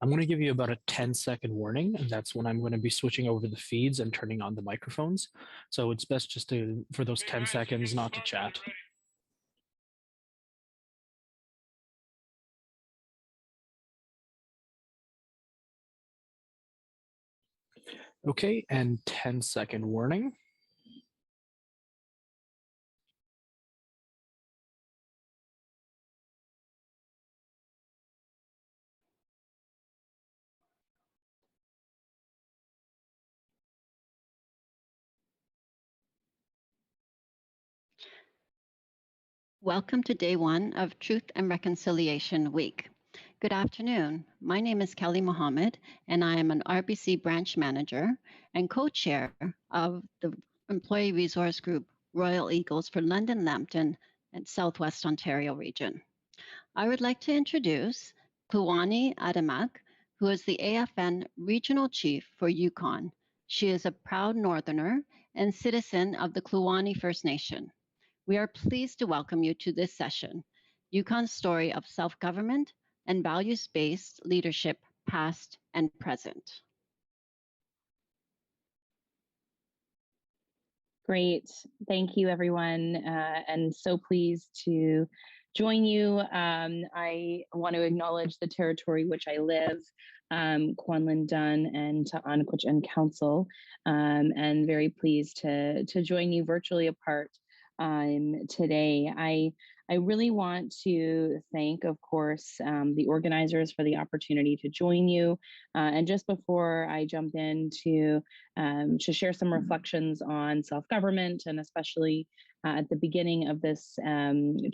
I'm going to give you about a 10-second warning, and that's when I'm going to be switching over the feeds and turning on the microphones. So it's best just to, for those 10 seconds, not to chat. Okay, and 10-second warning. Welcome to day one of Truth and Reconciliation Week. Good afternoon. My name is Kelly Mohammed, and I am an RBC branch manager and co-chair of the Employee Resource Group Royal Eagles for London, Lambton, and Southwest Ontario region. I would like to introduce Kluane Adamek, who is the AFN Regional Chief for Yukon. She is a proud Northerner and citizen of the Kluane First Nation. We are pleased to welcome you to this session, Yukon's story of self-government and values-based leadership, past and present. Great. Thank you, everyone, and so pleased to join you. I want to acknowledge the territory which I live, Kwanlin Dun and Ta'anquitch Council, and very pleased to join you virtually apart today. I really want to thank, of course, the organizers for the opportunity to join you. And just before I jump in to share some reflections on self-government, and especially at the beginning of this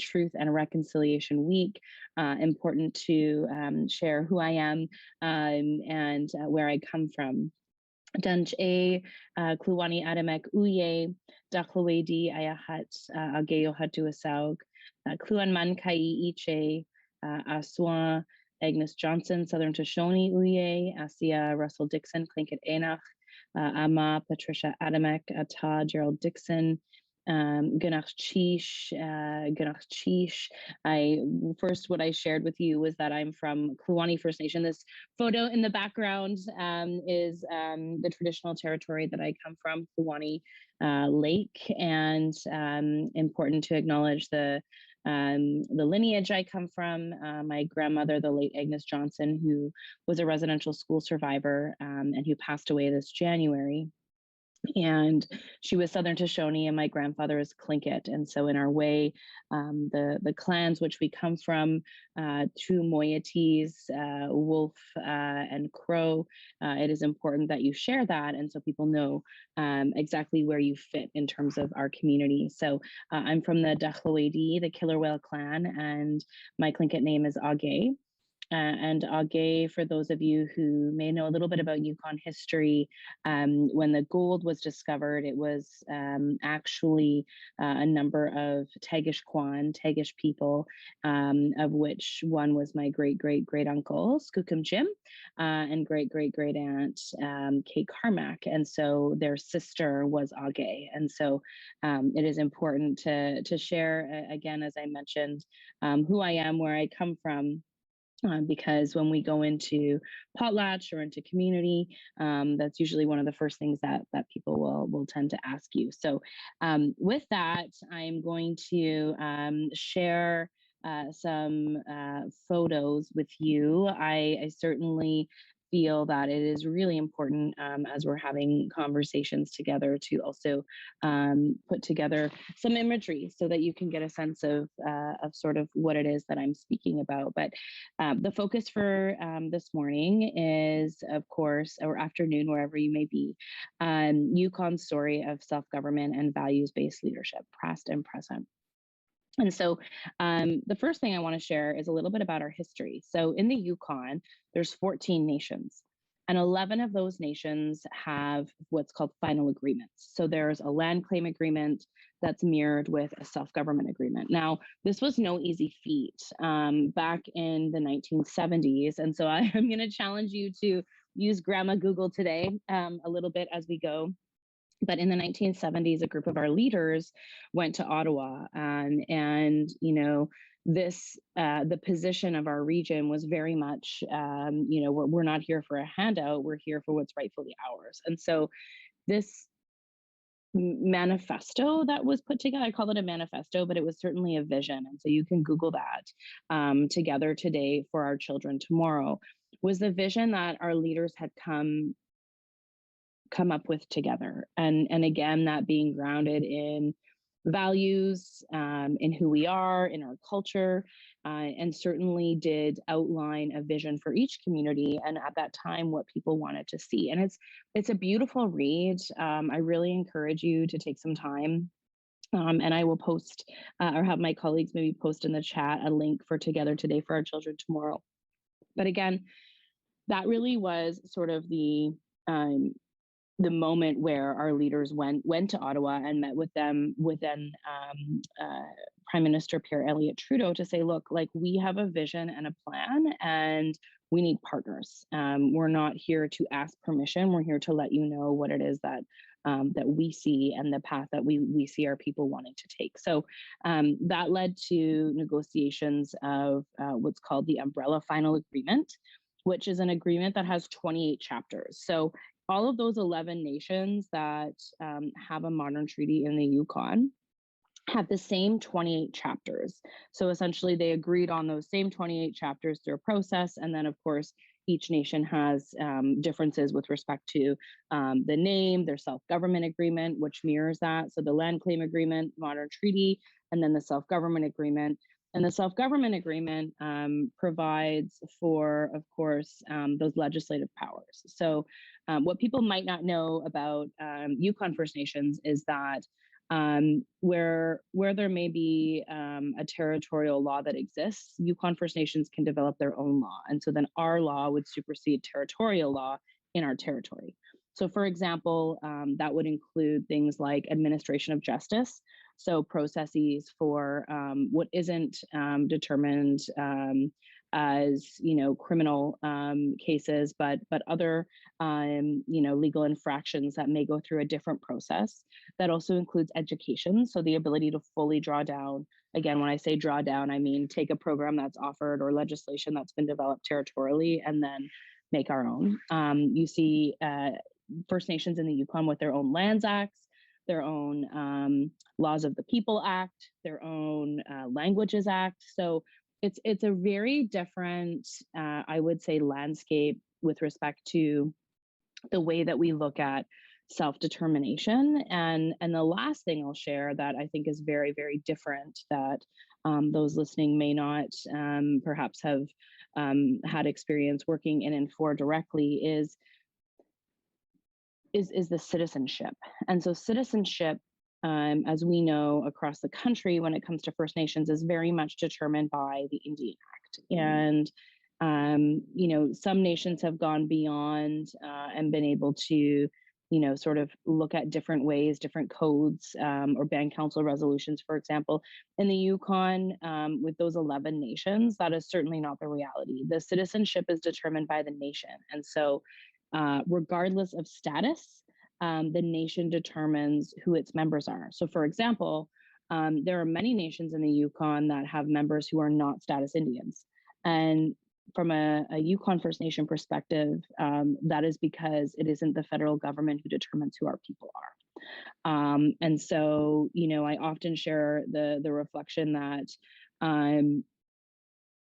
Truth and Reconciliation Week, important to share who I am and where I come from. Dunch a Kluane Adamek uye Daklawedi ayahat ageo hatu asawg Kluan man kai iche Aswa Agnes Johnson Southern Shoshone uye Asia Russell Dixon Tlingit Enach Ama Patricia Adamek Ata Gerald Dixon Ganach Chish. What I shared with you was that I'm from Kluane First Nation. This photo in the background is the traditional territory that I come from, Kluane Lake, and important to acknowledge the lineage I come from. My grandmother, the late Agnes Johnson, who was a residential school survivor and who passed away this January. And she was Southern Shoshone, and my grandfather is Tlingit. And so in our way, the clans which we come from, two moieties, Wolf and Crow, it is important that you share that, and so people know exactly where you fit in terms of our community. So I'm from the Daklawedi, the Killer Whale clan, and my Tlingit name is Age. And Age, for those of you who may know a little bit about Yukon history, when the gold was discovered, it was actually a number of Tagish people, of which one was my great uncle, Skookum Jim, and great aunt, Kate Carmack. And so their sister was Age. And so it is important to share, again, as I mentioned, who I am, where I come from. Because when we go into potlatch or into community, that's usually one of the first things that people will tend to ask you. So with that, I'm going to share some photos with you. I certainly feel that it is really important as we're having conversations together to also put together some imagery so that you can get a sense of sort of what it is that I'm speaking about. But the focus for this morning is, of course, or afternoon, wherever you may be, Yukon's story of self-government and values-based leadership, past and present. And so the first thing I want to share is a little bit about our history. So in the Yukon, there's 14 nations, and 11 of those nations have what's called final agreements. So there's a land claim agreement that's mirrored with a self-government agreement. Now, this was no easy feat back in the 1970s. And so I'm going to challenge you to use Grandma Google today a little bit as we go. But in the 1970s, a group of our leaders went to Ottawa and the position of our region was very much, we're not here for a handout, we're here for what's rightfully ours. And so this manifesto that was put together, I call it a manifesto, but it was certainly a vision. And so you can Google that, together today for our children tomorrow, was the vision that our leaders had come up with together. And again, that being grounded in values, in who we are, in our culture, and certainly did outline a vision for each community, and at that time what people wanted to see. And it's a beautiful read. I really encourage you to take some time, and I will post, or have my colleagues maybe post in the chat a link for Together Today for Our Children Tomorrow. But again, that really was sort of the moment where our leaders went to Ottawa and met with them, with then Prime Minister Pierre Elliott Trudeau, to say, look, like, we have a vision and a plan, and we need partners. We're not here to ask permission. We're here to let you know what it is that that we see, and the path that we see our people wanting to take. So that led to negotiations of what's called the Umbrella Final Agreement, which is an agreement that has 28 chapters. So all of those 11 nations that have a modern treaty in the Yukon have the same 28 chapters. So essentially they agreed on those same 28 chapters through a process. And then of course, each nation has differences with respect to the name, their self-government agreement, which mirrors that. So the land claim agreement, modern treaty, and then the self-government agreement. And the self-government agreement provides for, of course, those legislative powers. So what people might not know about Yukon First Nations is that where there may be a territorial law that exists, Yukon First Nations can develop their own law. And so then our law would supersede territorial law in our territory. So for example, that would include things like administration of justice. So processes for what isn't determined as, criminal cases, but other, legal infractions that may go through a different process. That also includes education. So the ability to fully draw down, again, when I say draw down, I mean take a program that's offered or legislation that's been developed territorially and then make our own. You see First Nations in the Yukon with their own Lands Acts, their own Laws of the People Act, their own Languages Act. So it's a very different, I would say, landscape with respect to the way that we look at self-determination. And the last thing I'll share that I think is very, very different, that those listening may not perhaps have had experience working in and for directly is the citizenship. And so citizenship, as we know across the country when it comes to First Nations, is very much determined by the Indian Act. And some nations have gone beyond and been able to sort of look at different ways, different codes, or band council resolutions, for example. In the Yukon, with those 11 nations, that is certainly not the reality. The citizenship is determined by the nation. And so regardless of status, the nation determines who its members are. So for example, there are many nations in the Yukon that have members who are not status Indians. And from a Yukon First Nation perspective, that is because it isn't the federal government who determines who our people are. And so, I often share the reflection that I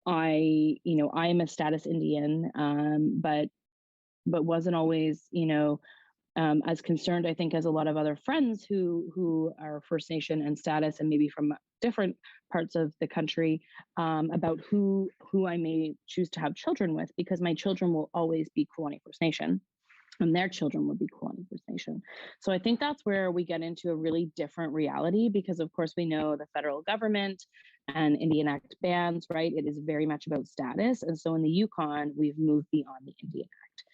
am a status Indian, but wasn't always, as concerned, I think, as a lot of other friends who are First Nation and status, and maybe from different parts of the country, about who I may choose to have children with, because my children will always be Kluane First Nation, and their children will be Kluane First Nation. So I think that's where we get into a really different reality, because of course we know the federal government and Indian Act bans, right? It is very much about status. And so in the Yukon, we've moved beyond the Indian Act.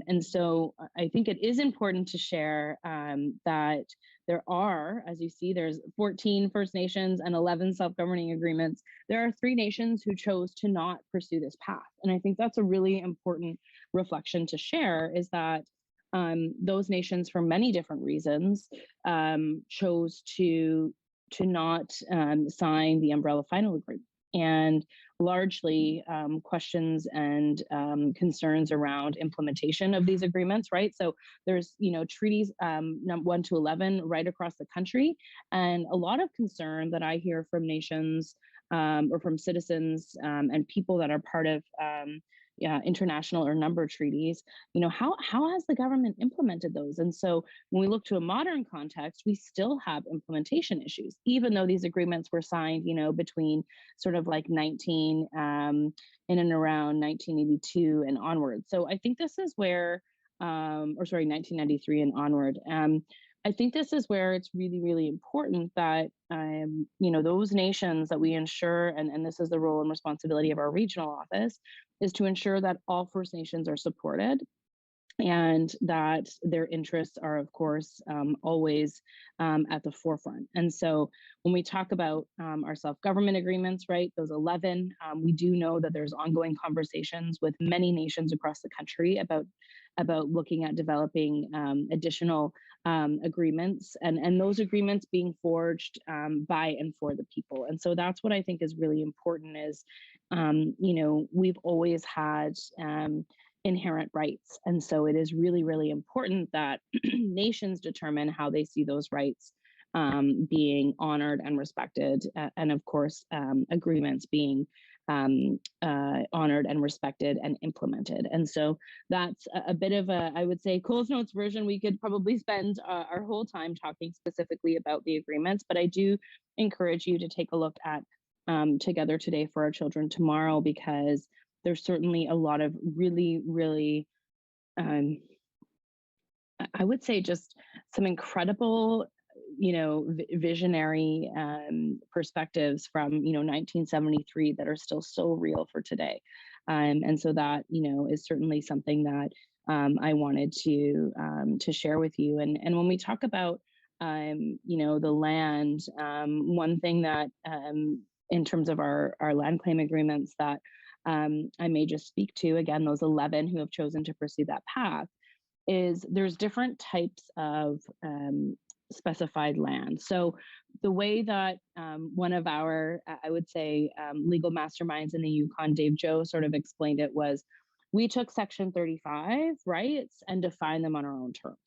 And so I think it is important to share that there are, as you see, there's 14 First Nations and 11 self-governing agreements. There are 3 nations who chose to not pursue this path. And I think that's a really important reflection to share, is that those nations, for many different reasons, chose to not sign the Umbrella Final Agreement. and largely questions and concerns around implementation of these agreements, right? So there's, treaties 1 to 11 right across the country, and a lot of concern that I hear from nations or from citizens and people that are part of international or number treaties, how has the government implemented those? And so when we look to a modern context, we still have implementation issues, even though these agreements were signed, between sort of like 19 in and around 1982 and onward. So I think this is where, 1993 and onward. I think this is where it's really, really important that, those nations that we ensure, and this is the role and responsibility of our regional office, is to ensure that all First Nations are supported and that their interests are, of course, always at the forefront. And so when we talk about our self-government agreements, right, those 11, we do know that there's ongoing conversations with many nations across the country about looking at developing additional agreements, and those agreements being forged by and for the people. And so that's what I think is really important is, we've always had inherent rights. And so it is really, really important that nations determine how they see those rights being honored and respected, and of course, agreements being honored and respected and implemented. And so that's a bit of a, I would say, Coles Notes version. We could probably spend our whole time talking specifically about the agreements, but I do encourage you to take a look at Together Today for Our Children Tomorrow, because there's certainly a lot of really, really, I would say just some incredible, visionary perspectives from, 1973 that are still so real for today. And so that, is certainly something that I wanted to share with you. And when we talk about, the land, one thing that in terms of our land claim agreements that I may just speak to, again, those 11 who have chosen to pursue that path, is there's different types of specified land. So the way that one of our, I would say, legal masterminds in the Yukon, Dave Joe, sort of explained it was, we took Section 35 rights and defined them on our own terms.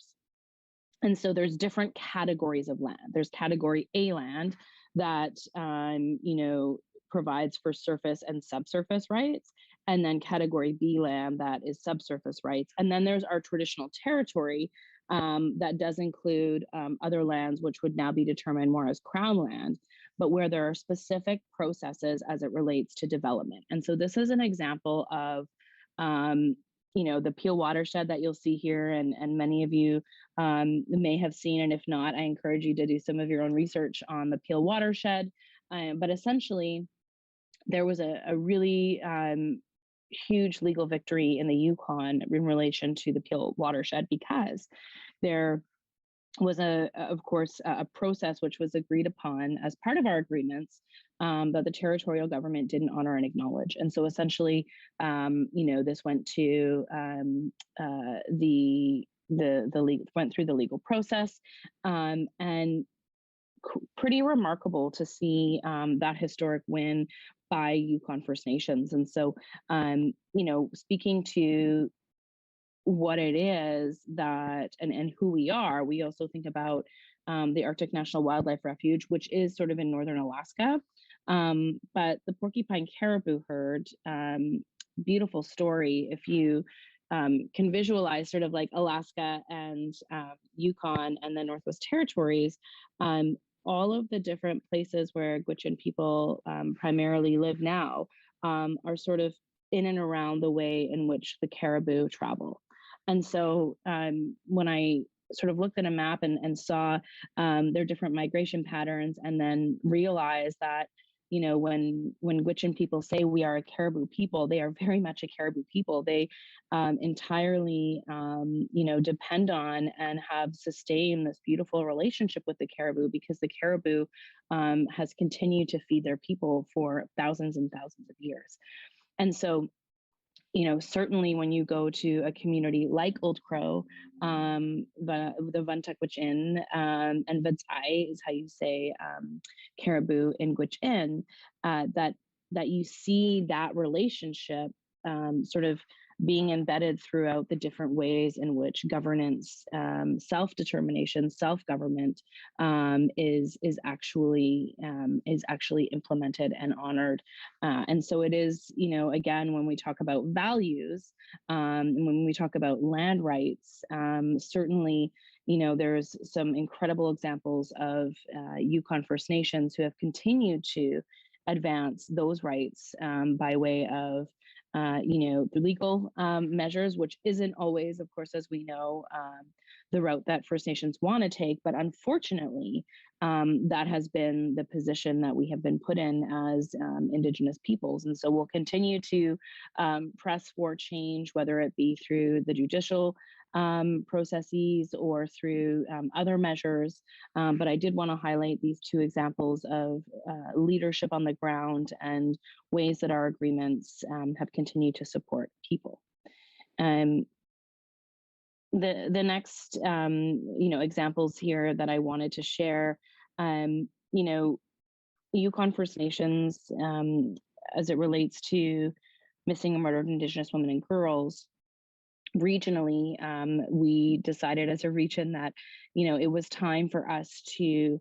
And so there's different categories of land. There's Category A land that, provides for surface and subsurface rights, and then Category B land that is subsurface rights. And then there's our traditional territory that does include other lands, which would now be determined more as Crown land, but where there are specific processes as it relates to development. And so this is an example of the Peel watershed that you'll see here, and many of you may have seen, and if not, I encourage you to do some of your own research on the Peel watershed. But essentially, there was a really huge legal victory in the Yukon in relation to the Peel watershed, because there was of course, a process which was agreed upon as part of our agreements that the territorial government didn't honor and acknowledge. And so essentially, this went to went through the legal process, and pretty remarkable to see that historic win by Yukon First Nations. And so, speaking to what it is that and who we are, we also think about the Arctic National Wildlife Refuge, which is sort of in northern Alaska. But the porcupine caribou herd, beautiful story. If you can visualize sort of like Alaska and Yukon and the Northwest Territories, all of the different places where Gwich'in people primarily live now are sort of in and around the way in which the caribou travel. And so when I sort of looked at a map and saw their different migration patterns, and then realized that, when Gwich'in people say we are a caribou people, they are very much a caribou people. They entirely, depend on and have sustained this beautiful relationship with the caribou, because the caribou has continued to feed their people for thousands and thousands of years. And so, certainly when you go to a community like Old Crow, the Vantak Gwich'in, and Vatai is how you say caribou in Gwich'in, that that you see that relationship sort of being embedded throughout the different ways in which governance, self-determination, self-government is actually implemented and honored. And so it is, again, when we talk about values, when we talk about land rights, certainly, there's some incredible examples of Yukon First Nations who have continued to advance those rights by way of the legal measures, which isn't always, of course, as we know, the route that First Nations want to take. But unfortunately, that has been the position that we have been put in as Indigenous peoples. And so we'll continue to press for change, whether it be through the judicial processes or through other measures. But I did want to highlight these two examples of leadership on the ground and ways that our agreements have continued to support people. The next examples here that I wanted to share, Yukon First Nations, as it relates to missing and murdered Indigenous women and girls. Regionally, we decided as a region that, it was time for us to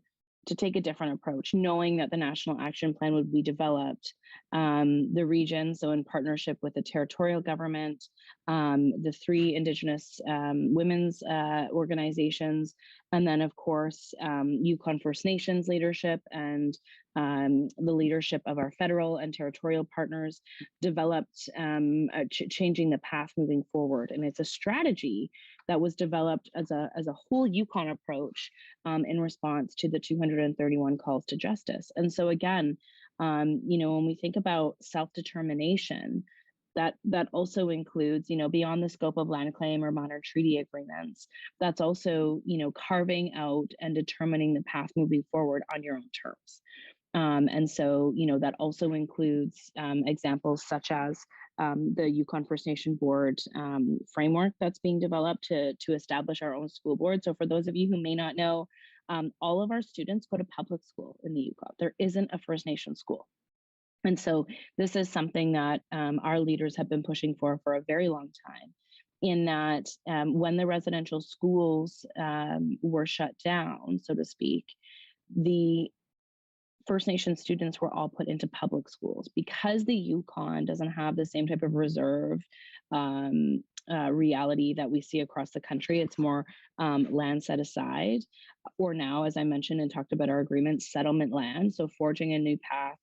take a different approach, knowing that the National Action Plan would be developed. The region, so in partnership with the territorial government, the three Indigenous women's organizations, and then of course, Yukon First Nations leadership and the leadership of our federal and territorial partners developed changing the path moving forward. And it's a strategy that was developed as a whole Yukon approach in response to the 231 calls to justice. And so again, when we think about self-determination, that also includes, beyond the scope of land claim or modern treaty agreements, that's also, carving out and determining the path moving forward on your own terms. And so, that also includes examples such as the Yukon First Nation Board framework that's being developed to establish our own school board. So for those of you who may not know, all of our students go to public school in the Yukon. There isn't a First Nation school. And so this is something that our leaders have been pushing for a very long time, in that when the residential schools were shut down, so to speak, the First Nation students were all put into public schools because the Yukon doesn't have the same type of reserve reality that we see across the country. It's more land set aside, or now, as I mentioned and talked about our agreement, settlement land. So forging a new path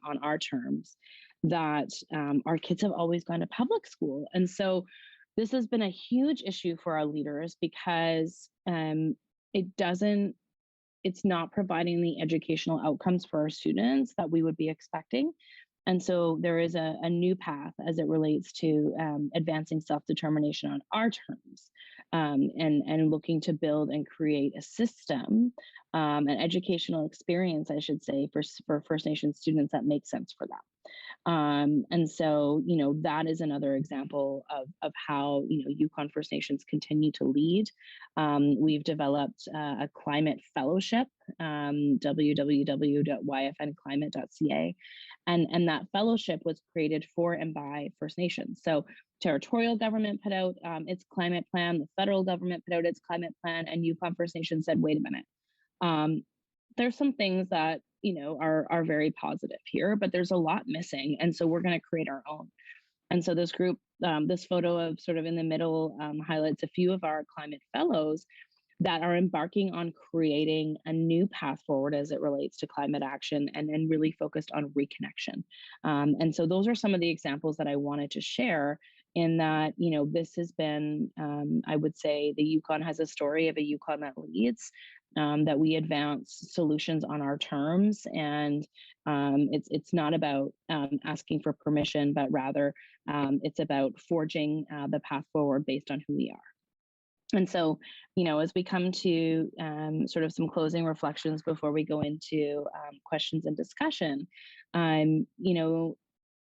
on our terms, that our kids have always gone to public school. And so this has been a huge issue for our leaders because it's not providing the educational outcomes for our students that we would be expecting. And so there is a new path as it relates to advancing self-determination on our terms, and looking to build and create a system, an educational experience, I should say, for First Nation students that makes sense for them. And so, that is another example of how, Yukon First Nations continue to lead. We've developed a climate fellowship, www.yfnclimate.ca. And that fellowship was created for and by First Nations. So territorial government put out its climate plan, the federal government put out its climate plan, and Yukon First Nation said, wait a minute, there's some things that are very positive here, but there's a lot missing. And so we're going to create our own. And so this group, this photo of sort of in the middle highlights a few of our climate fellows that are embarking on creating a new path forward as it relates to climate action, and then really focused on reconnection. And so those are some of the examples that I wanted to share, in that, this has been, I would say the Yukon has a story of a Yukon that leads, that we advance solutions on our terms. And it's not about asking for permission, but rather it's about forging the path forward based on who we are. And so, as we come to sort of some closing reflections before we go into questions and discussion,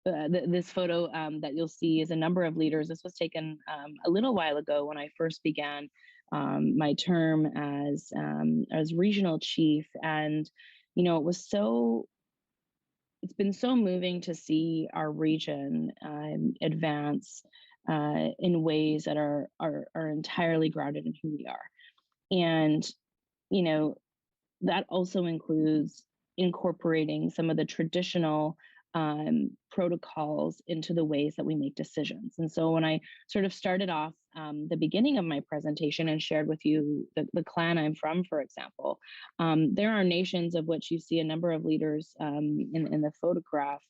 this photo that you'll see is a number of leaders. This was taken a little while ago when I first began my term as regional chief, and it was so it's been so moving to see our region advance in ways that are entirely grounded in who we are. And, you know, that also includes incorporating some of the traditional protocols into the ways that we make decisions. And so when I sort of started off the beginning of my presentation and shared with you the clan I'm from, for example, there are nations of which you see a number of leaders in the photograph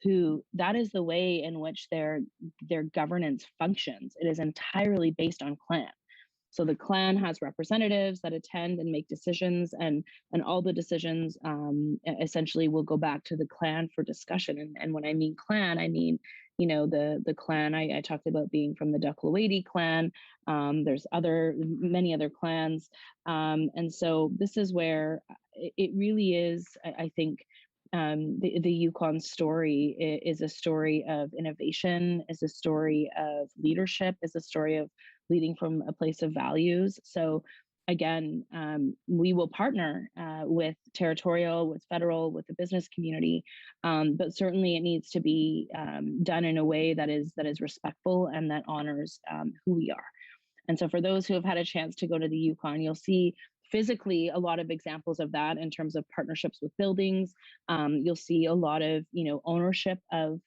who that is the way in which their governance functions. It is entirely based on clan. So the clan has representatives that attend and make decisions, and all the decisions essentially will go back to the clan for discussion. And when I mean clan, I mean, you know, the clan I talked about being from the Kluane clan. There's many other clans, and so this is where it really is. I think the Yukon story is a story of innovation, is a story of leadership, is a story of leading from a place of values. So again, we will partner with territorial, with federal, with the business community, but certainly it needs to be done in a way that is respectful and that honors who we are. And so for those who have had a chance to go to the Yukon, you'll see physically a lot of examples of that in terms of partnerships with buildings. You'll see a lot of, you know, ownership of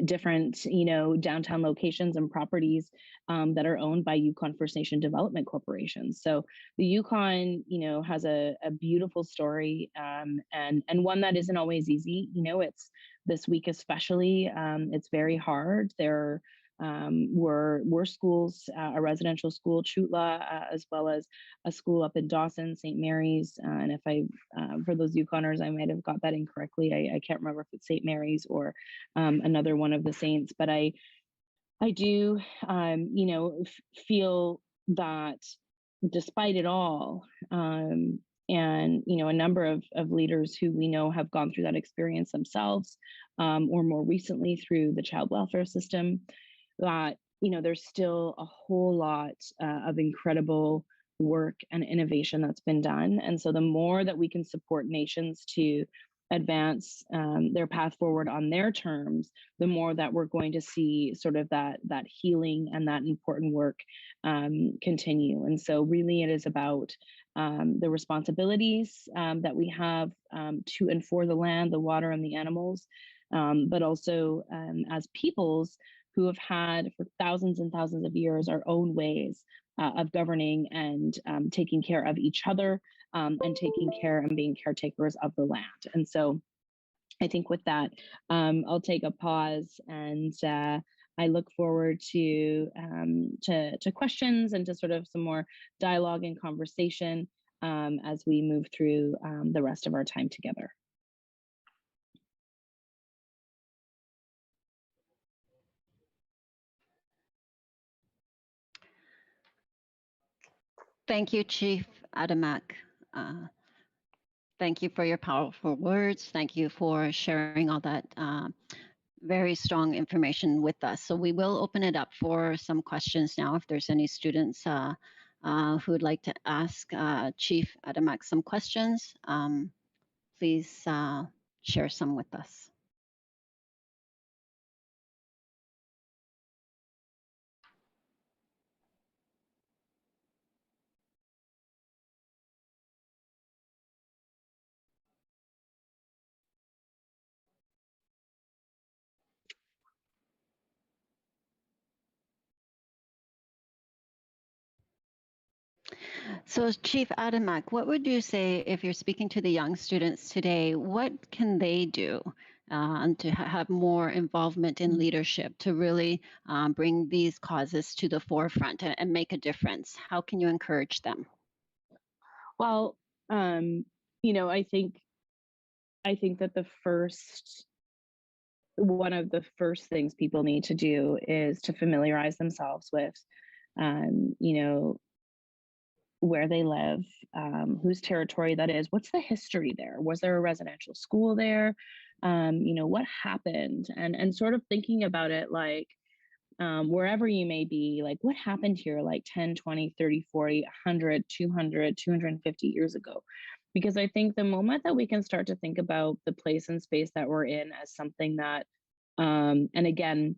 different, you know, downtown locations and properties that are owned by Yukon First Nation Development Corporations. So the Yukon, you know, has a beautiful story and one that isn't always easy. You know, it's this week especially, it's very hard. There were schools, a residential school, Chutla, as well as a school up in Dawson, St. Mary's. And if for those Yukoners, I might have got that incorrectly. I can't remember if it's St. Mary's or another one of the saints, but I do, you know, feel that despite it all, and you know, a number of leaders who we know have gone through that experience themselves, or more recently through the child welfare system, that you know there's still a whole lot of incredible work and innovation that's been done. And so the more that we can support nations to advance their path forward on their terms, the more that we're going to see sort of that healing and that important work continue. And so really it is about the responsibilities that we have to and for the land, the water, and the animals, but also as peoples who have had for thousands and thousands of years our own ways of governing and taking care of each other and taking care and being caretakers of the land. And so I think with that, I'll take a pause, and I look forward to questions and to sort of some more dialogue and conversation as we move through the rest of our time together. Thank you, Chief Adamek. Thank you for your powerful words. Thank you for sharing all that very strong information with us. So we will open it up for some questions now. If there's any students who would like to ask Chief Adamek some questions, please share some with us. So Chief Adamek, what would you say if you're speaking to the young students today, what can they do to have more involvement in leadership to really bring these causes to the forefront and make a difference? How can you encourage them? Well, you know, I think that one of the first things people need to do is to familiarize themselves with, you know, where they live, whose territory that is, what's the history there? Was there a residential school there? You know, what happened? And sort of thinking about it like, wherever you may be, like what happened here like 10, 20, 30, 40, 100, 200, 250 years ago. Because I think the moment that we can start to think about the place and space that we're in as something that, and again,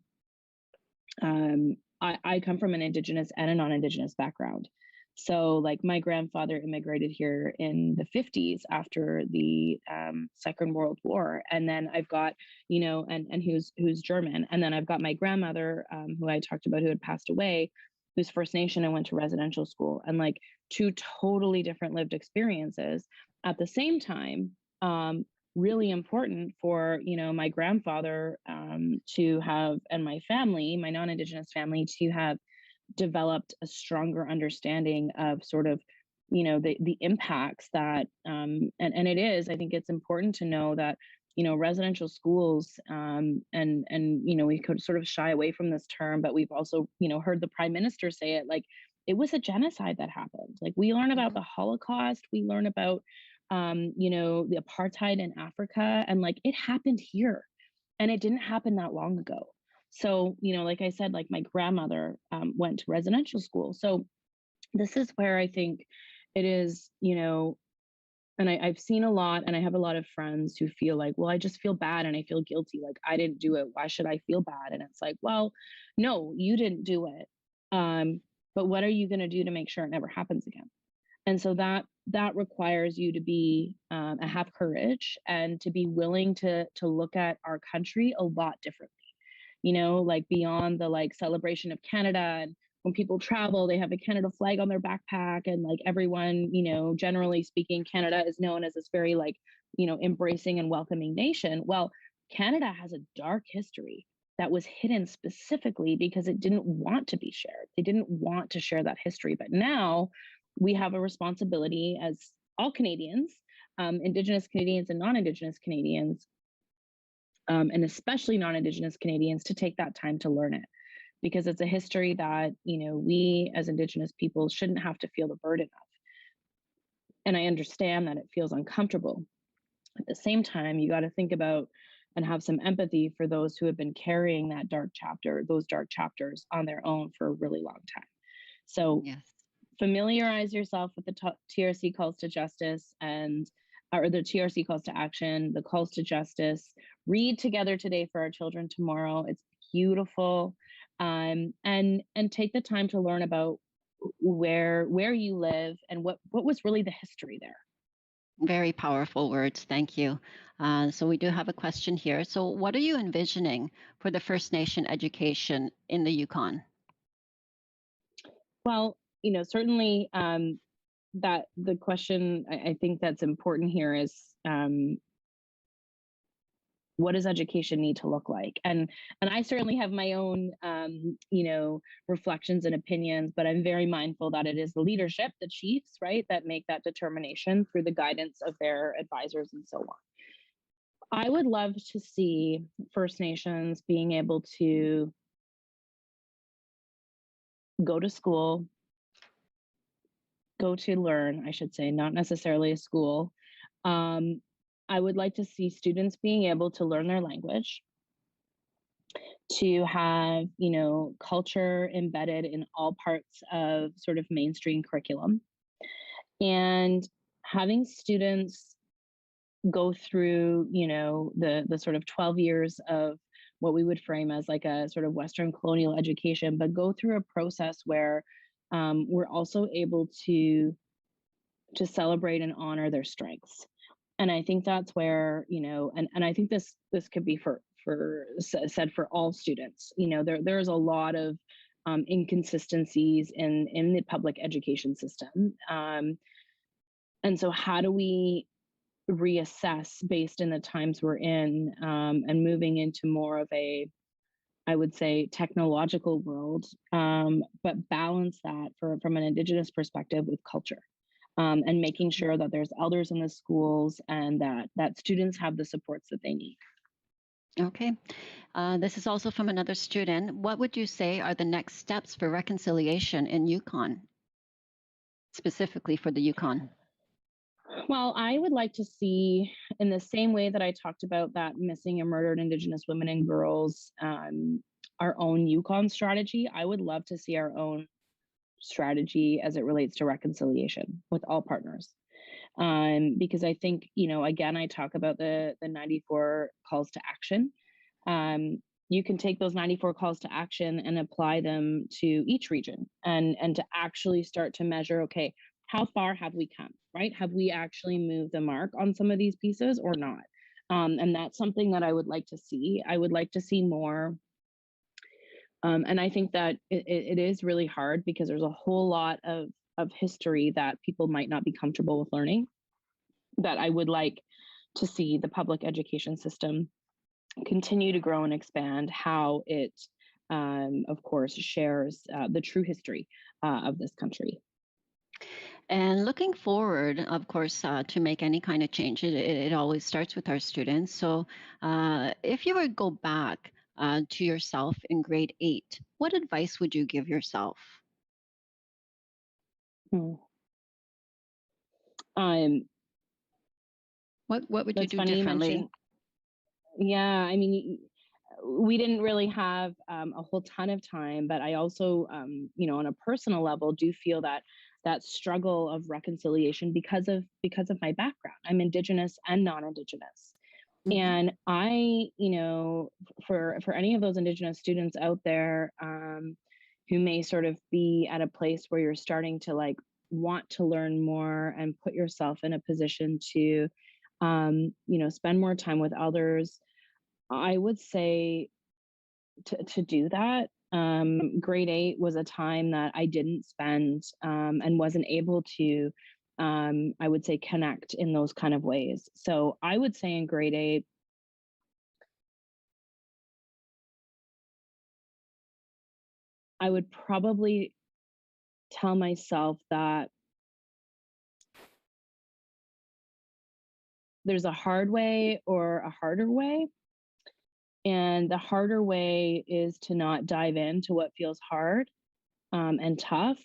I come from an Indigenous and a non-Indigenous background. So, like, my grandfather immigrated here in the 50s after the Second World War, and then I've got, and who's German, and then I've got my grandmother, who I talked about, who had passed away, who's First Nation and went to residential school, and like two totally different lived experiences. At the same time, really important for my grandfather to have, and my family, my non-Indigenous family, to have developed a stronger understanding of sort of the impacts that and it is, I think it's important to know that residential schools and we could sort of shy away from this term, but we've also heard the prime minister say it, like it was a genocide that happened. Like we learn about the Holocaust, we learn about the apartheid in Africa, and like it happened here and it didn't happen that long ago. So, like I said, like my grandmother went to residential school. So this is where I think it is, and I've seen a lot, and I have a lot of friends who feel like, well, I just feel bad and I feel guilty. Like I didn't do it. Why should I feel bad? And it's like, well, no, you didn't do it. But what are you going to do to make sure it never happens again? And so that requires you to be have courage and to be willing to look at our country a lot differently. Like beyond the like celebration of Canada, and when people travel, they have a Canada flag on their backpack, and like everyone, generally speaking, Canada is known as this very like, embracing and welcoming nation. Well, Canada has a dark history that was hidden specifically because it didn't want to be shared. They didn't want to share that history. But now we have a responsibility as all Canadians, Indigenous Canadians and non-Indigenous Canadians, and especially non-Indigenous Canadians, to take that time to learn it, because it's a history that we as Indigenous people shouldn't have to feel the burden of. And I understand that it feels uncomfortable. At the same time, you got to think about and have some empathy for those who have been carrying that those dark chapters on their own for a really long time. So yes, familiarize yourself with the TRC calls to justice or the TRC calls to action, the calls to justice. Read Together Today for Our Children Tomorrow. It's beautiful. And take the time to learn about where you live and what was really the history there. Very powerful words. Thank you. So we do have a question here. So what are you envisioning for the First Nation education in the Yukon? Well, certainly that the question I think that's important here is what does education need to look like? And I certainly have my own reflections and opinions, but I'm very mindful that it is the leadership, the chiefs, right, that make that determination through the guidance of their advisors and so on. I would love to see First Nations being able to go to school, go to learn, I should say, not necessarily a school. I would like to see students being able to learn their language, to have, culture embedded in all parts of sort of mainstream curriculum, and having students go through, the sort of 12 years of what we would frame as like a sort of Western colonial education, but go through a process where we're also able to celebrate and honor their strengths. And I think that's where, and I think this could be said for all students. There's a lot of inconsistencies in the public education system. And so how do we reassess based in the times we're in, and moving into more of a, I would say, technological world, but balance that from an Indigenous perspective with culture. And making sure that there's elders in the schools and that students have the supports that they need. Okay. This is also from another student. What would you say are the next steps for reconciliation in Yukon, specifically for the Yukon? Well, I would like to see, in the same way that I talked about that missing and murdered Indigenous women and girls, our own Yukon strategy. I would love to see our own strategy as it relates to reconciliation with all partners. Because I think, again, I talk about the 94 calls to action. You can take those 94 calls to action and apply them to each region, and to actually start to measure, okay, how far have we come, right? Have we actually moved the mark on some of these pieces or not? And that's something that I would like to see. I would like to see more. And I think that it is really hard because there's a whole lot of history that people might not be comfortable with learning, that I would like to see the public education system continue to grow and expand, how it, of course, shares the true history of this country. And looking forward, of course, to make any kind of change, it always starts with our students. So if you were to go back to yourself in grade 8, what advice would you give yourself? Hmm. Um, What would you that's do funny you differently? mentioned. Yeah, I mean, we didn't really have a whole ton of time, but I also, on a personal level, do feel that struggle of reconciliation because of my background. I'm Indigenous and non-Indigenous, Hmm. and I, for any of those Indigenous students out there, who may sort of be at a place where you're starting to like want to learn more and put yourself in a position to, spend more time with others, I would say to do that. Grade 8 was a time that I didn't spend, and wasn't able to, I would say, connect in those kind of ways. So I would say in grade 8, I would probably tell myself that there's a hard way or a harder way. And the harder way is to not dive into what feels hard, and tough.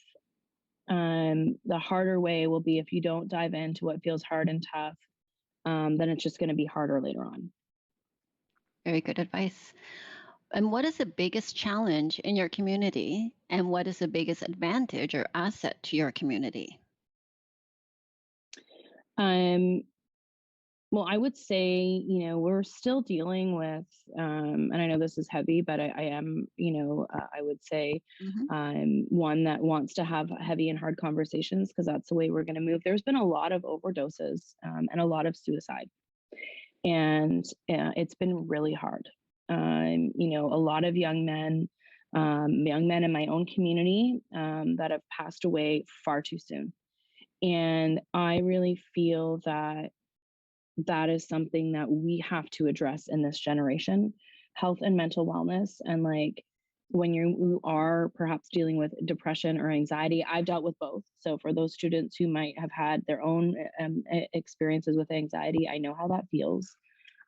The harder way will be if you don't dive into what feels hard and tough, then it's just going to be harder later on. Very good advice. And what is the biggest challenge in your community? And what is the biggest advantage or asset to your community? Um, well, I would say, we're still dealing with, and I know this is heavy, but I am, I would say, Hmm. one that wants to have heavy and hard conversations because that's the way we're going to move. There's been a lot of overdoses, and a lot of suicide, and it's been really hard. A lot of young men in my own community, that have passed away far too soon. And I really feel that that is something that we have to address in this generation, health and mental wellness. And like when you are perhaps dealing with depression or anxiety, I've dealt with both. So for those students who might have had their own experiences with anxiety, I know how that feels.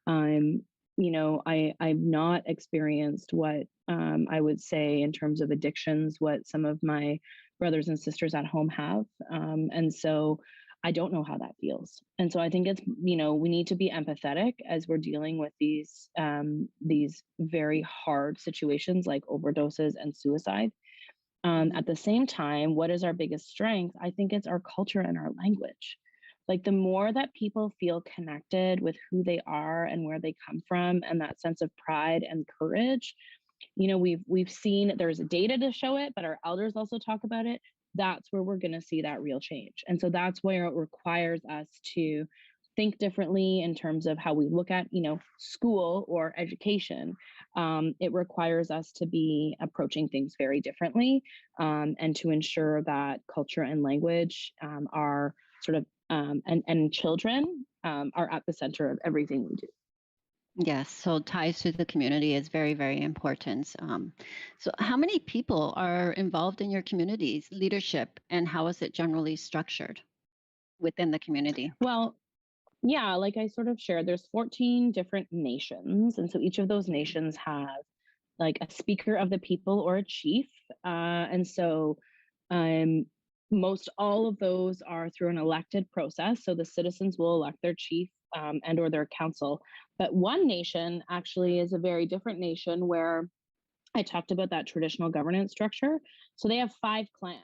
um, I've not experienced what, I would say in terms of addictions, what some of my brothers and sisters at home have. And so I don't know how that feels. And so I think it's, we need to be empathetic as we're dealing with these very hard situations like overdoses and suicide. Hmm. At the same time, what is our biggest strength? I think it's our culture and our language. Like the more that people feel connected with who they are and where they come from, and that sense of pride and courage, we've seen there's data to show it, but our elders also talk about it. That's where we're going to see that real change. And so that's where it requires us to think differently in terms of how we look at, school or education. It requires us to be approaching things very differently, and to ensure that culture and language, are sort of, and children, are at the center of everything we do. Yes, so ties to the community is very, very important. So, how many people are involved in your community's leadership, and how is it generally structured within the community? Well, yeah, like I sort of shared, there's 14 different nations. And so each of those nations have like a speaker of the people or a chief. And so, um, most all of those are through an elected process. So the citizens will elect their chief, and or their council. But one nation actually is a very different nation where I talked about that traditional governance structure. So they have 5 clans.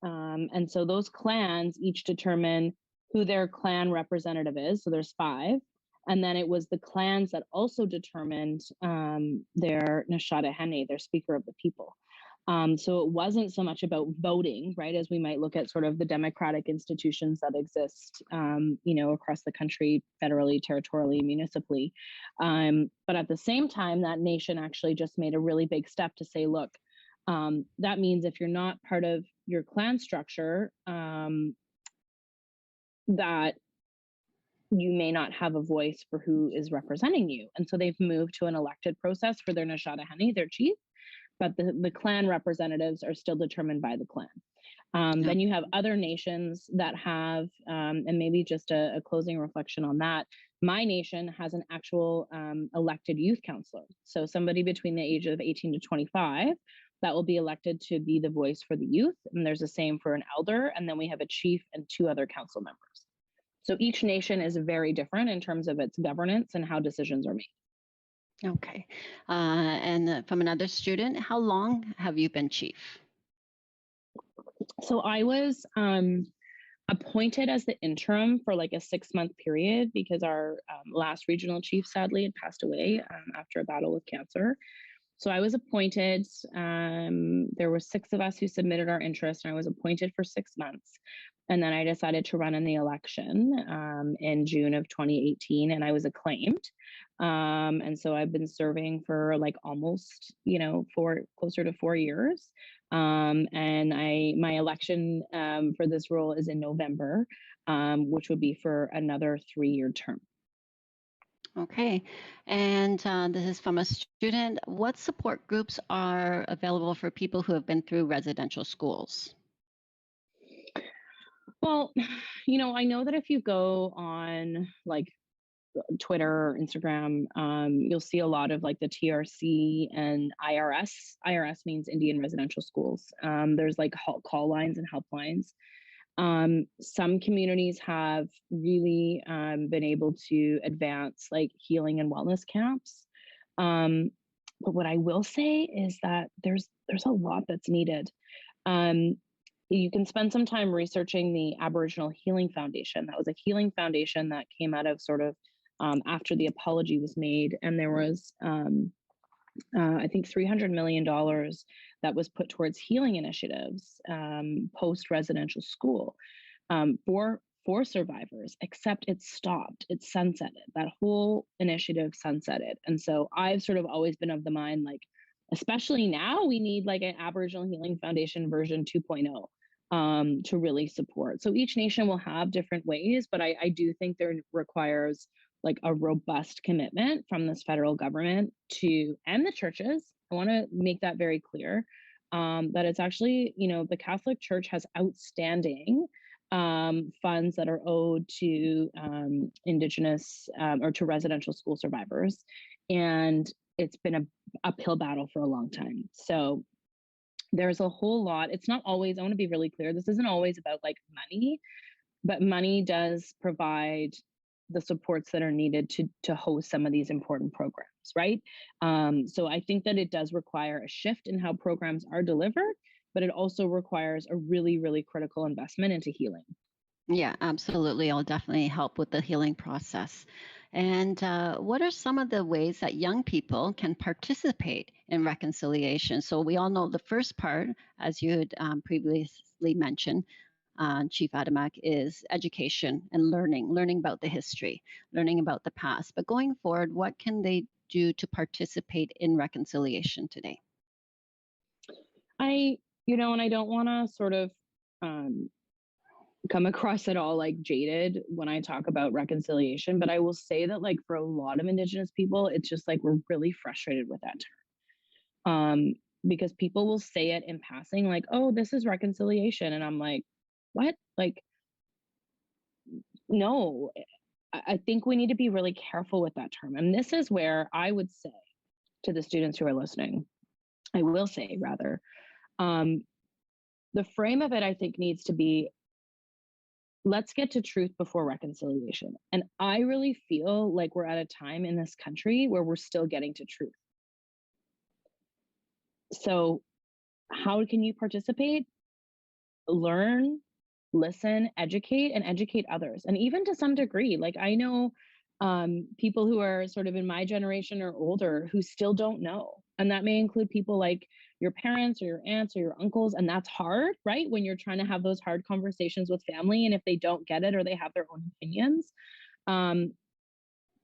And so those clans each determine who their clan representative is. So there's 5. And then it was the clans that also determined their Nashada Hene, their speaker of the people. So it wasn't so much about voting, right, as we might look at sort of the democratic institutions that exist, across the country, federally, territorially, municipally. But at the same time, that nation actually just made a really big step to say, look, that means if you're not part of your clan structure, that you may not have a voice for who is representing you. And so they've moved to an elected process for their Nashada Hene, their chief, but the clan representatives are still determined by the clan. Then you have other nations that have, and maybe just a closing reflection on that. My nation has an actual elected youth counselor. So somebody between the age of 18 to 25 that will be elected to be the voice for the youth. And there's the same for an elder. And then we have a chief and 2 other council members. So each nation is very different in terms of its governance and how decisions are made. Okay. And from another student, how long have you been chief? So I was appointed as the interim for like a 6-month period because our last regional chief sadly had passed away after a battle with cancer. So I was appointed. There were 6 of us who submitted our interest, and I was appointed for 6 months. And then I decided to run in the election in June of 2018, and I was acclaimed. And so I've been serving for like almost, closer to 4 years. And my election for this role is in November, which would be for another 3-year term. Okay. And this is from a student. What support groups are available for people who have been through residential schools? Well, I know that if you go on like Twitter or Instagram, you'll see a lot of like the TRC and IRS. IRS means Indian Residential Schools. There's like call lines and helplines. Some communities have really been able to advance like healing and wellness camps. But what I will say is that there's a lot that's needed. You can spend some time researching the Aboriginal Healing Foundation. That was a healing foundation that came out of sort of after the apology was made, and there was I think $300 million that was put towards healing initiatives post-residential school for survivors, except it stopped. It sunsetted. That whole initiative sunsetted. And so I've sort of always been of the mind, like, especially now, we need like an Aboriginal Healing Foundation version 2.0 to really support. So each nation will have different ways, but I do think there requires like a robust commitment from this federal government to, and the churches. I want to make that very clear, that it's actually, the Catholic Church has outstanding funds that are owed to Indigenous or to residential school survivors. And it's been an uphill battle for a long time. So there's a whole lot. It's not always, I want to be really clear, this isn't always about like money, but money does provide the supports that are needed to host some of these important programs, right? So I think that it does require a shift in how programs are delivered, but it also requires a really, really critical investment into healing. Yeah, absolutely. I'll definitely help with the healing process. And what are some of the ways that young people can participate in reconciliation? So we all know the first part, as you had previously mentioned, Chief Adamek, is education and learning about the history, learning about the past. But going forward, what can they do to participate in reconciliation today? And I don't want to sort of come across at all like jaded when I talk about reconciliation, but I will say that like for a lot of Indigenous people, it's just like we're really frustrated with that term. Because people will say it in passing, like, oh, this is reconciliation. And I'm like, what? Like, no, I think we need to be really careful with that term. And this is where I would say to the students who are listening, I will say rather, the frame of it, I think, needs to be, let's get to truth before reconciliation. And I really feel like we're at a time in this country where we're still getting to truth. So how can you participate? Learn, listen, educate, and educate others. And even to some degree, like I know people who are sort of in my generation or older who still don't know. And that may include people like your parents or your aunts or your uncles. And that's hard, right? When you're trying to have those hard conversations with family and if they don't get it or they have their own opinions. Um,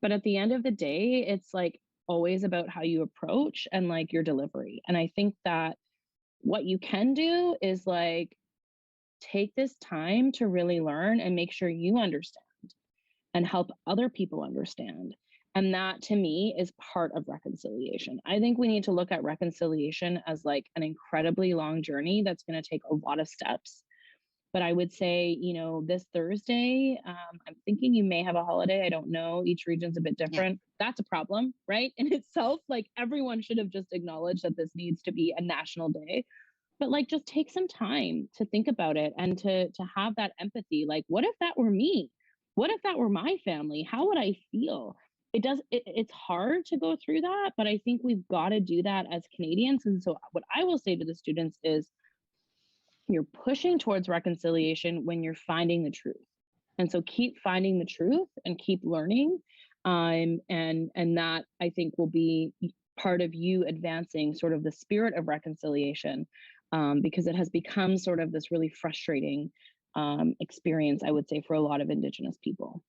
but at the end of the day, it's like always about how you approach and like your delivery. And I think that what you can do is like take this time to really learn and make sure you understand and help other people understand. And that to me is part of reconciliation. I think we need to look at reconciliation as like an incredibly long journey that's going to take a lot of steps. But I would say, this Thursday, I'm thinking you may have a holiday. I don't know. Each region's a bit Yeah. different. That's a problem, right? In itself, like everyone should have just acknowledged that this needs to be a national day, but like just take some time to think about it and to have that empathy. Like what if that were me? What if that were my family? How would I feel? It's hard to go through that, but I think we've got to do that as Canadians. And so what I will say to the students is you're pushing towards reconciliation when you're finding the truth. And so keep finding the truth and keep learning. And that I think will be part of you advancing sort of the spirit of reconciliation, because it has become sort of this really frustrating experience, I would say, for a lot of Indigenous people.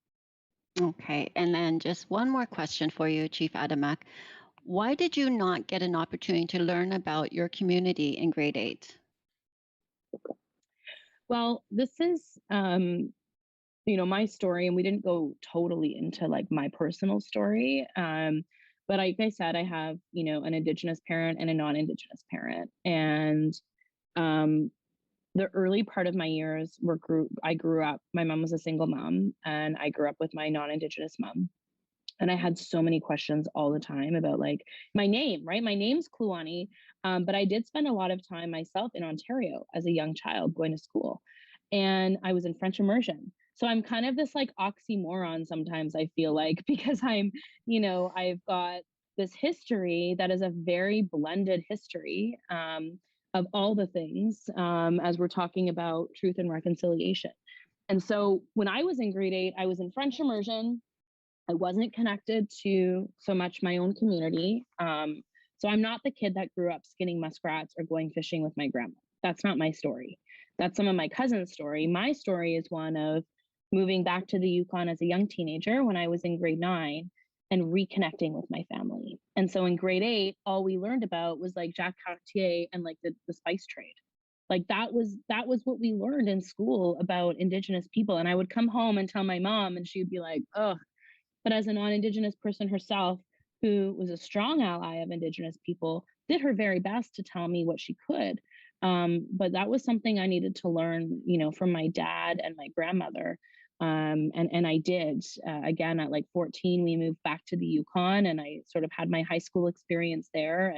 Okay. And then just one more question for you, Chief Adamek. Why did you not get an opportunity to learn about your community in grade 8? Well, this is my story, and we didn't go totally into like my personal story. But like I said, I have, an Indigenous parent and a non-Indigenous parent. And um, the early part of my years I grew up, my mom was a single mom, and I grew up with my non-Indigenous mom. And I had so many questions all the time about like my name, right? My name's Kluane, but I did spend a lot of time myself in Ontario as a young child going to school, and I was in French immersion. So I'm kind of this like oxymoron sometimes, I feel like, because I've got this history that is a very blended history, of all the things, as we're talking about truth and reconciliation. And so when I was in grade 8, I was in French immersion. I wasn't connected to so much my own community. So I'm not the kid that grew up skinning muskrats or going fishing with my grandma. That's not my story. That's some of my cousin's story. My story is one of moving back to the Yukon as a young teenager when I was in grade 9 and reconnecting with my family. And so in grade 8, all we learned about was like Jacques Cartier and like the spice trade. Like that was what we learned in school about Indigenous people. And I would come home and tell my mom, and she would be like, "Oh," but as a non-Indigenous person herself, who was a strong ally of Indigenous people, did her very best to tell me what she could. But that was something I needed to learn, from my dad and my grandmother. And I did. Again, at like 14, we moved back to the Yukon, and I sort of had my high school experience there,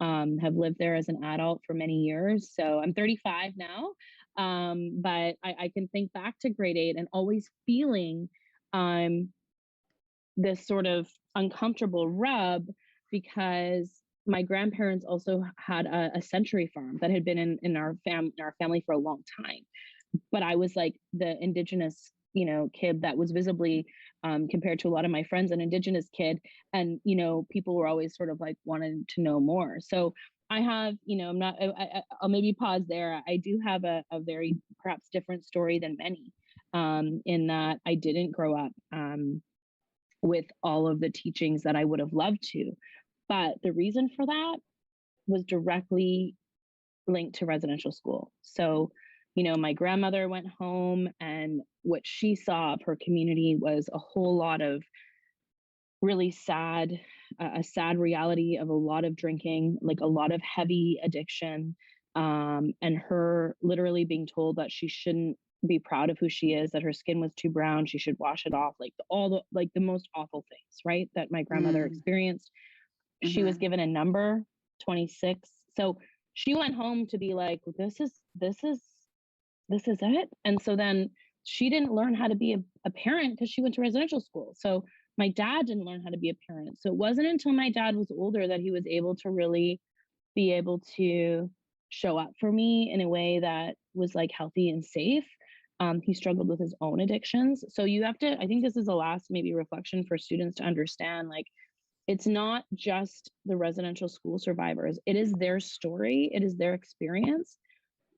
and have lived there as an adult for many years. So I'm 35 now. But I can think back to grade 8 and always feeling um, this sort of uncomfortable rub, because my grandparents also had a century farm that had been in our family for a long time. But I was like the Indigenous, kid that was visibly, compared to a lot of my friends, an Indigenous kid. And, people were always sort of like wanting to know more. So I have, I'm not, I'll maybe pause there. I do have a very perhaps different story than many, in that I didn't grow up, with all of the teachings that I would have loved to. But the reason for that was directly linked to residential school. So, my grandmother went home, and what she saw of her community was a whole lot of really sad, a sad reality of a lot of drinking, like a lot of heavy addiction, and her literally being told that she shouldn't be proud of who she is, that her skin was too brown, she should wash it off, like all the like the most awful things, right? That my grandmother Mm. experienced. She was Mhm. given a number, 26. So she went home to be like, this is it. And so then she didn't learn how to be a parent because she went to residential school. So my dad didn't learn how to be a parent. So it wasn't until my dad was older that he was able to really be able to show up for me in a way that was like healthy and safe. He struggled with his own addictions. So you have to, I think this is the last maybe reflection for students to understand, like, it's not just the residential school survivors, it is their story, it is their experience.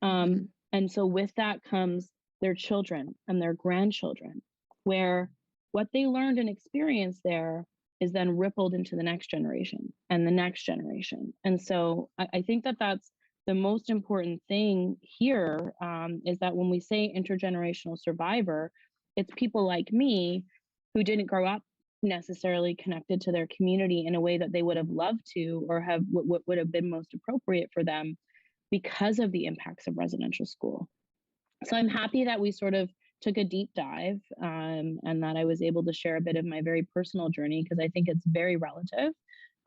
And so with that comes their children and their grandchildren, where what they learned and experienced there is then rippled into the next generation and the next generation. And so I think that that's the most important thing here, is that when we say intergenerational survivor, it's people like me who didn't grow up necessarily connected to their community in a way that they would have loved to, or have what would have been most appropriate for them because of the impacts of residential school. So I'm happy that we sort of took a deep dive, and that I was able to share a bit of my very personal journey, because I think it's very relative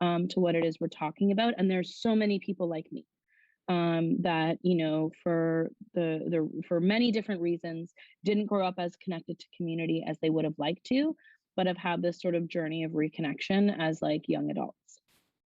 to what it is we're talking about. And there's so many people like me, that, you know, for for many different reasons, didn't grow up as connected to community as they would have liked to, but have had this sort of journey of reconnection as like young adults.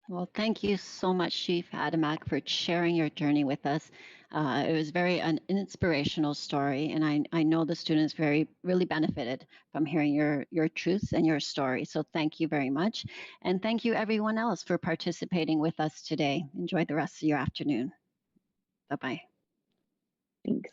Well, thank you so much, Chief Adamek, for sharing your journey with us. It was an inspirational story, and I know the students really benefited from hearing your truths and your story. So thank you very much. And thank you everyone else for participating with us today. Enjoy the rest of your afternoon. Bye-bye. Thanks.